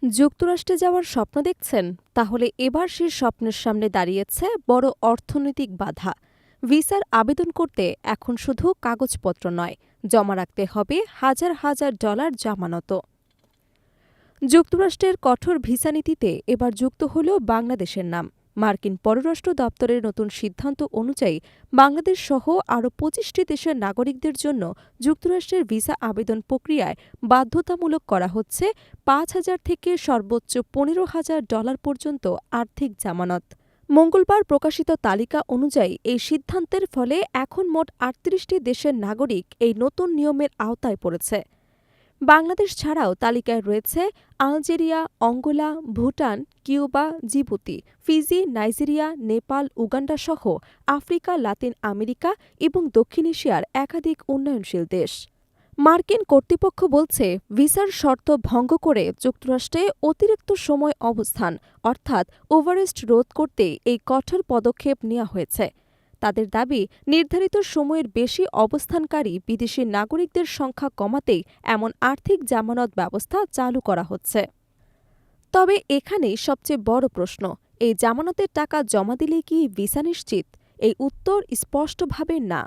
যুক্তরাষ্ট্রে যাওয়ার স্বপ্ন দেখছেন? তাহলে এবার সেই স্বপ্নের সামনে দাঁড়িয়েছে বড় অর্থনৈতিক বাধা। ভিসার আবেদন করতে এখন শুধু কাগজপত্র নয়, জমা রাখতে হবে হাজার হাজার ডলার জামানতও। যুক্তরাষ্ট্রের কঠোর ভিসা নীতিতে এবার যুক্ত হল বাংলাদেশের নাম। মার্কিন পররাষ্ট্র দপ্তরের নতুন সিদ্ধান্ত অনুযায়ী বাংলাদেশ সহ আরও ২৫টি দেশের নাগরিকদের জন্য যুক্তরাষ্ট্রের ভিসা আবেদন প্রক্রিয়ায় বাধ্যতামূলক করা হচ্ছে ৫,০০০ থেকে সর্বোচ্চ ১৫,০০০ ডলার পর্যন্ত আর্থিক জামানত। মঙ্গলবার প্রকাশিত তালিকা অনুযায়ী এই সিদ্ধান্তের ফলে এখন মোট ৩৮টি দেশের নাগরিক এই নতুন নিয়মের আওতায় পড়েছে। বাংলাদেশ ছাড়াও তালিকায় রয়েছে Algeria, Angola, Bhutan, Cuba, Djibouti, Fiji, Nigeria, Nepal, উগান্ডাসহ আফ্রিকা, লাতিন আমেরিকা এবং দক্ষিণ এশিয়ার একাধিক উন্নয়নশীল দেশ। মার্কিন কর্তৃপক্ষ বলছে, ভিসার শর্ত ভঙ্গ করে যুক্তরাষ্ট্রে অতিরিক্ত সময় অবস্থান অর্থাৎ ওভারস্ট রোধ করতে এই কঠোর পদক্ষেপ নেওয়া হয়েছে। তাদের দাবি, নির্ধারিত সময়ের বেশি অবস্থানকারী বিদেশি নাগরিকদের সংখ্যা কমাতেই এমন আর্থিক জামানত ব্যবস্থা চালু করা হচ্ছে। তবে এখানেই সবচেয়ে বড় প্রশ্ন, এই জামানতের টাকা জমা দিলে কি ভিসা নিশ্চিত? এই উত্তর স্পষ্টভাবে না।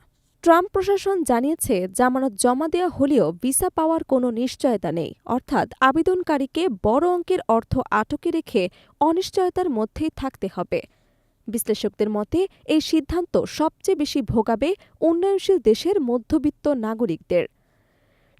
ট্রাম্প প্রশাসন জানিয়েছে, জামানত জমা দেওয়া হলেও ভিসা পাওয়ার কোনো নিশ্চয়তা নেই, অর্থাৎ আবেদনকারীকে বড় অঙ্কের অর্থ আটকে রেখে অনিশ্চয়তার মধ্যেই থাকতে হবে। বিশ্লেষকদের মতে, এই সিদ্ধান্ত সবচেয়ে বেশি ভোগাবে উন্নয়নশীল দেশের মধ্যবিত্ত নাগরিকদের।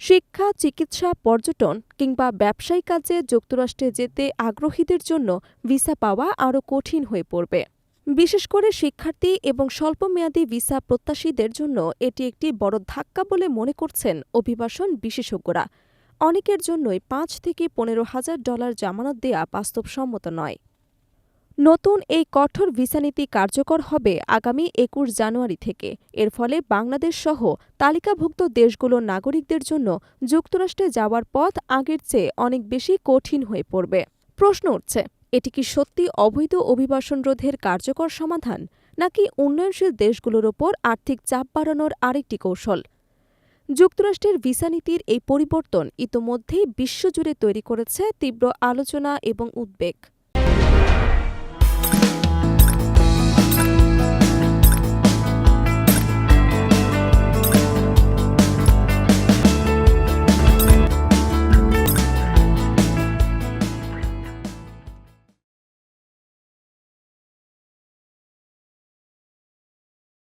শিক্ষা, চিকিৎসা, পর্যটন কিংবা ব্যবসায়িক কাজে যুক্তরাষ্ট্রে যেতে আগ্রহীদের জন্য ভিসা পাওয়া আরও কঠিন হয়ে পড়বে। বিশেষ করে শিক্ষার্থী এবং স্বল্পমেয়াদী ভিসা প্রত্যাশীদের জন্য এটি একটি বড় ধাক্কা বলে মনে করছেন অভিবাসন বিশেষজ্ঞরা। অনেকের জন্যই ৫ থেকে ১৫,০০০ ডলার জামানত দেয়া বাস্তবসম্মত নয়। নতুন এই কঠোর ভিসা নীতি কার্যকর হবে আগামী ২১ জানুয়ারি থেকে। এর ফলে বাংলাদেশ সহ তালিকাভুক্ত দেশগুলোর নাগরিকদের জন্য যুক্তরাষ্ট্রে যাওয়ার পথ আগের চেয়ে অনেক বেশি কঠিন হয়ে পড়বে। প্রশ্ন উঠছে, এটি কি সত্যি অবৈধ অভিবাসন রোধের কার্যকর সমাধান, নাকি উন্নয়নশীল দেশগুলোর ওপর আর্থিক চাপ বাড়ানোর আরেকটি কৌশল? যুক্তরাষ্ট্রের ভিসা নীতির এই পরিবর্তন ইতোমধ্যেই বিশ্বজুড়ে তৈরি করেছে তীব্র আলোচনা এবং উদ্বেগ।